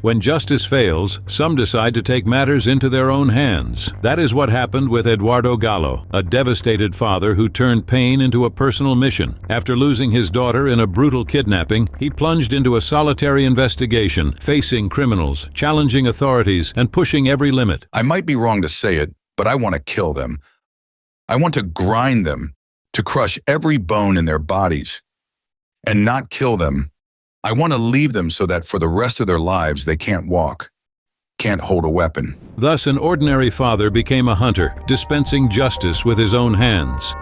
When justice fails, some decide to take matters into their own hands. That is what happened with Eduardo Gallo, a devastated father who turned pain into a personal mission. After losing his daughter in a brutal kidnapping, he plunged into a solitary investigation, facing criminals, challenging authorities, and pushing every limit. I might be wrong to say it, but I want to kill them. I want to grind them, to crush every bone in their bodies, and not kill them. I want to leave them so that for the rest of their lives they can't walk, can't hold a weapon. Thus, an ordinary father became a hunter, dispensing justice with his own hands.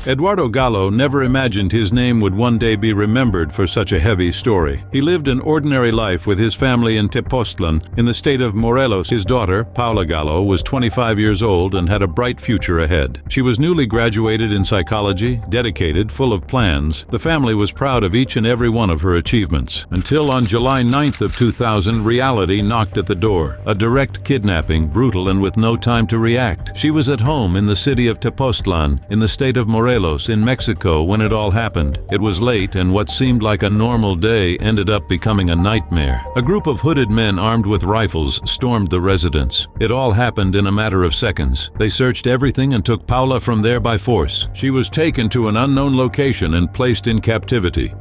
Eduardo Gallo never imagined his name would one day be remembered for such a heavy story. He lived an ordinary life with his family in Tepoztlan, in the state of Morelos. His daughter, Paula Gallo, was 25 years old and had a bright future ahead. She was newly graduated in psychology, dedicated, full of plans. The family was proud of each and every one of her achievements. Until on July 9th of 2000, reality knocked at the door. A direct kidnapping, brutal and with no time to react. She was at home in the city of Tepoztlan, in the state of Morelos, in Mexico, when it all happened. It was late, and what seemed like a normal day ended up becoming a nightmare. A group of hooded men armed with rifles stormed the residence. It all happened in a matter of seconds. They searched everything and took Paula from there by force. She was taken to an unknown location and placed in captivity.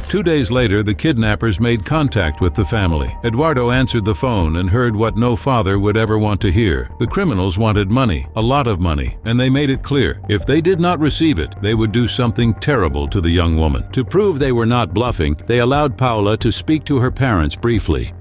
Two days later, the kidnappers made contact with the family. Eduardo answered the phone and heard what no father would ever want to hear. The criminals wanted money, a lot of money, and they made it clear, if they did not receive it, they would do something terrible to the young woman. To prove they were not bluffing, they allowed Paula to speak to her parents briefly.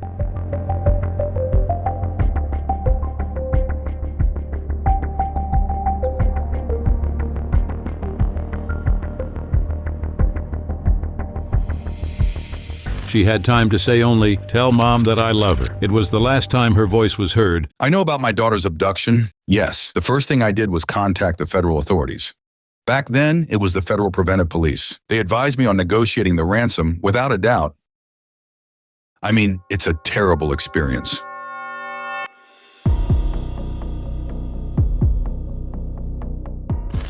She had time to say only, "Tell Mom that I love her." It was the last time her voice was heard. I know about my daughter's abduction. Yes, the first thing I did was contact the federal authorities. Back then, it was the Federal Preventive Police. They advised me on negotiating the ransom without a doubt. I mean, it's a terrible experience.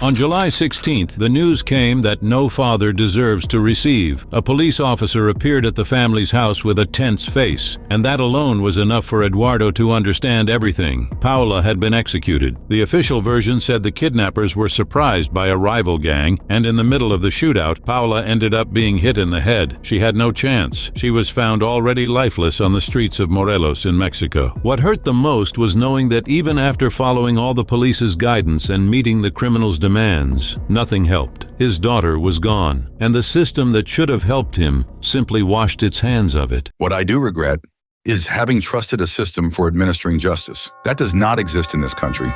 On July 16th, the news came that no father deserves to receive. A police officer appeared at the family's house with a tense face, and that alone was enough for Eduardo to understand everything. Paula had been executed. The official version said the kidnappers were surprised by a rival gang, and in the middle of the shootout, Paula ended up being hit in the head. She had no chance. She was found already lifeless on the streets of Morelos in Mexico. What hurt the most was knowing that even after following all the police's guidance and meeting the criminals' demands, nothing helped. His daughter was gone, and the system that should have helped him simply washed its hands of it. What I do regret is having trusted a system for administering justice. That does not exist in this country.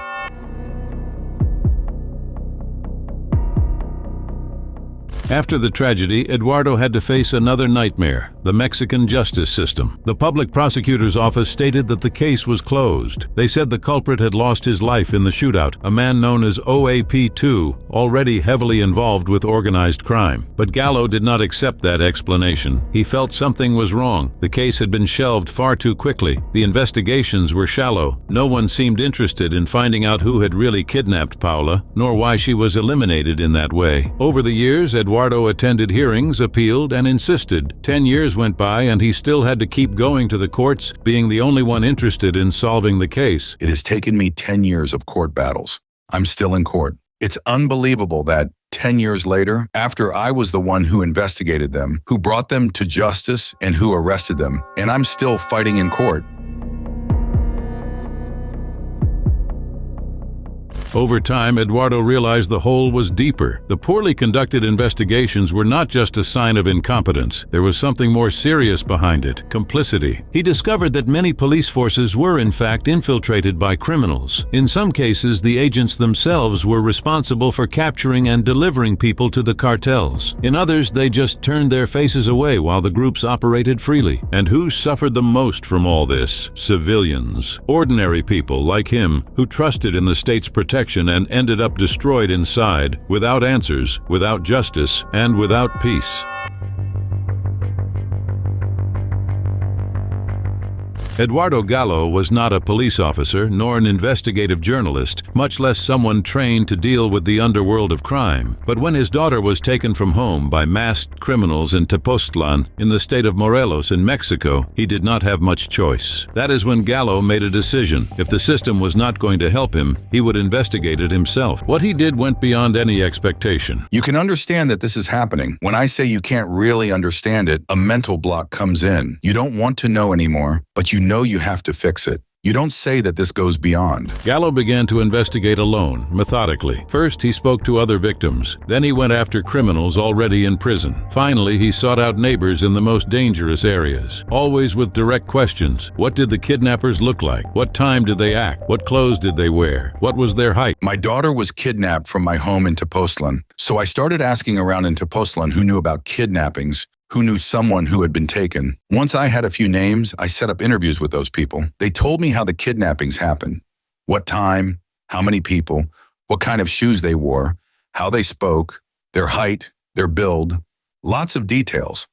After the tragedy, Eduardo had to face another nightmare, the Mexican justice system. The public prosecutor's office stated that the case was closed. They said the culprit had lost his life in the shootout, a man known as OAP2, already heavily involved with organized crime. But Gallo did not accept that explanation. He felt something was wrong. The case had been shelved far too quickly. The investigations were shallow. No one seemed interested in finding out who had really kidnapped Paula, nor why she was eliminated in that way. Over the years, Eduardo attended hearings, appealed, and insisted. 10 years went by and he still had to keep going to the courts, being the only one interested in solving the case. It has taken me 10 years of court battles. I'm still in court. It's unbelievable that 10 years later, after I was the one who investigated them, who brought them to justice, and who arrested them, and I'm still fighting in court. Over time, Eduardo realized the hole was deeper. The poorly conducted investigations were not just a sign of incompetence. There was something more serious behind it: complicity. He discovered that many police forces were in fact infiltrated by criminals. In some cases, the agents themselves were responsible for capturing and delivering people to the cartels. In others, they just turned their faces away while the groups operated freely. And who suffered the most from all this? Civilians. Ordinary people like him who trusted in the state's protection and ended up destroyed inside, without answers, without justice, and without peace. Eduardo Gallo was not a police officer nor an investigative journalist, much less someone trained to deal with the underworld of crime. But when his daughter was taken from home by masked criminals in Tepoztlan, in the state of Morelos in Mexico, he did not have much choice. That is when Gallo made a decision. If the system was not going to help him, he would investigate it himself. What he did went beyond any expectation. You can understand that this is happening. When I say you can't really understand it, a mental block comes in. You don't want to know anymore, but you know you have to fix it. You don't say that this goes beyond. Gallo began to investigate alone, methodically. First, he spoke to other victims. Then he went after criminals already in prison. Finally, he sought out neighbors in the most dangerous areas. Always with direct questions. What did the kidnappers look like? What time did they act? What clothes did they wear? What was their height? My daughter was kidnapped from my home in Tepoztlan, so I started asking around in Tepoztlan who knew about kidnappings, who knew someone who had been taken. Once I had a few names, I set up interviews with those people. They told me how the kidnappings happened, what time, how many people, what kind of shoes they wore, how they spoke, their height, their build, lots of details.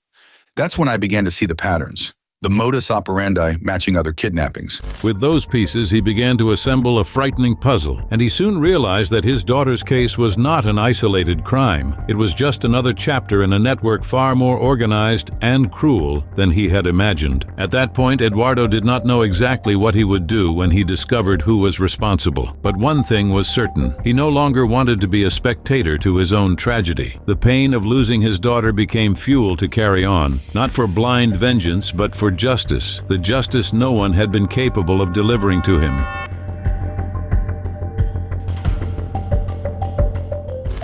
That's when I began to see the patterns, the modus operandi matching other kidnappings. With those pieces, he began to assemble a frightening puzzle, and he soon realized that his daughter's case was not an isolated crime. It was just another chapter in a network far more organized and cruel than he had imagined. At that point, Eduardo did not know exactly what he would do when he discovered who was responsible. But one thing was certain: he no longer wanted to be a spectator to his own tragedy. The pain of losing his daughter became fuel to carry on, not for blind vengeance, but for justice, the justice no one had been capable of delivering to him.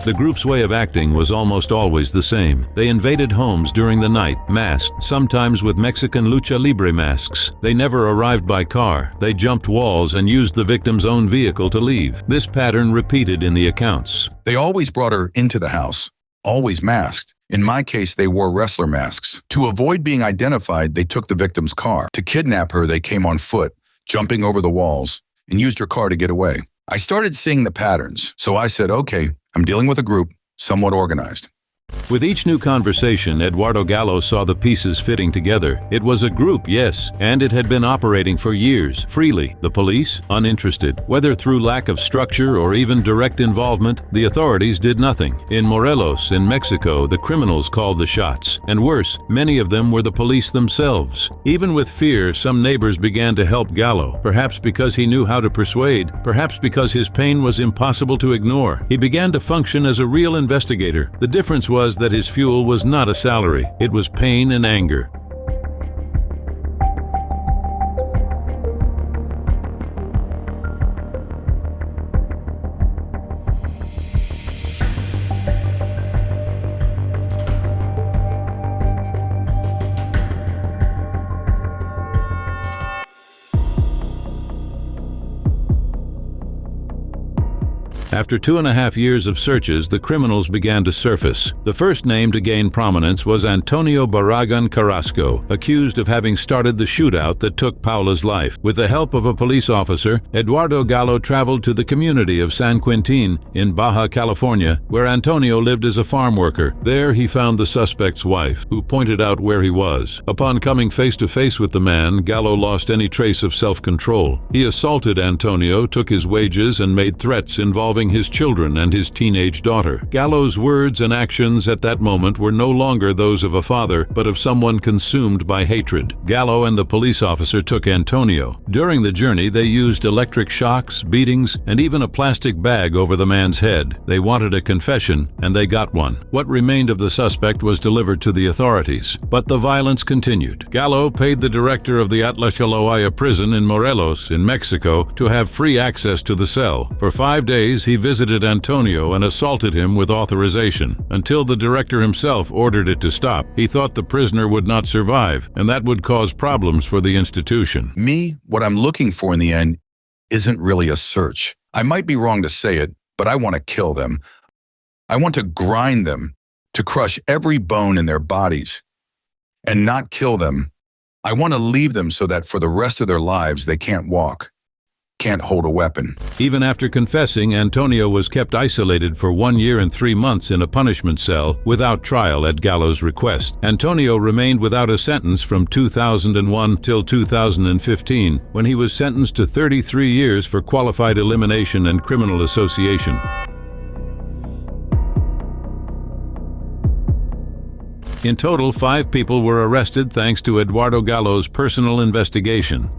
The group's way of acting was almost always the same. They invaded homes during the night, masked, sometimes with Mexican lucha libre masks. They never arrived by car. They jumped walls and used the victim's own vehicle to leave. This pattern repeated in the accounts. They always brought her into the house, always masked. In my case, they wore wrestler masks. To avoid being identified, they took the victim's car. To kidnap her, they came on foot, jumping over the walls, and used her car to get away. I started seeing the patterns, so I said, okay, I'm dealing with a group, somewhat organized. With each new conversation, Eduardo Gallo saw the pieces fitting together. It was a group, yes, and it had been operating for years, freely. The police, uninterested. Whether through lack of structure or even direct involvement, the authorities did nothing. In Morelos, in Mexico, the criminals called the shots. And worse, many of them were the police themselves. Even with fear, some neighbors began to help Gallo, perhaps because he knew how to persuade, perhaps because his pain was impossible to ignore. He began to function as a real investigator. The difference was that his fuel was not a salary. It was pain and anger. After 2.5 years of searches, the criminals began to surface. The first name to gain prominence was Antonio Barragan Carrasco, accused of having started the shootout that took Paula's life. With the help of a police officer, Eduardo Gallo traveled to the community of San Quintin in Baja California, where Antonio lived as a farm worker. There he found the suspect's wife, who pointed out where he was. Upon coming face to face with the man, Gallo lost any trace of self-control. He assaulted Antonio, took his wages, and made threats involving involving his children and his teenage daughter. Gallo's words and actions at that moment were no longer those of a father, but of someone consumed by hatred. Gallo and the police officer took Antonio. During the journey, they used electric shocks, beatings, and even a plastic bag over the man's head. They wanted a confession, and they got one. What remained of the suspect was delivered to the authorities. But the violence continued. Gallo paid the director of the Atlachaloaya prison in Morelos, in Mexico, to have free access to the cell. For 5 days, he visited Antonio and assaulted him with authorization. Until the director himself ordered it to stop, he thought the prisoner would not survive, and that would cause problems for the institution. What I'm looking for in the end isn't really a search. I might be wrong to say it, but I want to kill them. I want to grind them, to crush every bone in their bodies, and not kill them. I want to leave them so that for the rest of their lives they can't walk, can't hold a weapon. Even after confessing, Antonio was kept isolated for 1 year and 3 months in a punishment cell without trial at Gallo's request. Antonio remained without a sentence from 2001 till 2015, when he was sentenced to 33 years for qualified elimination and criminal association. In total, 5 people were arrested thanks to Eduardo Gallo's personal investigation.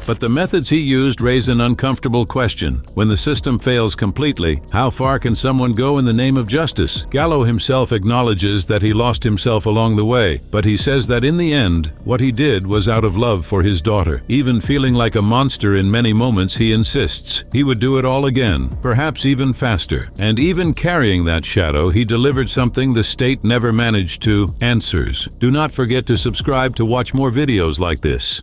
But the methods he used raise an uncomfortable question. When the system fails completely, how far can someone go in the name of justice? Gallo himself acknowledges that he lost himself along the way, but he says that in the end, what he did was out of love for his daughter. Even feeling like a monster in many moments, he insists he would do it all again, perhaps even faster. And even carrying that shadow, he delivered something the state never managed to: answers. Do not forget to subscribe to watch more videos like this.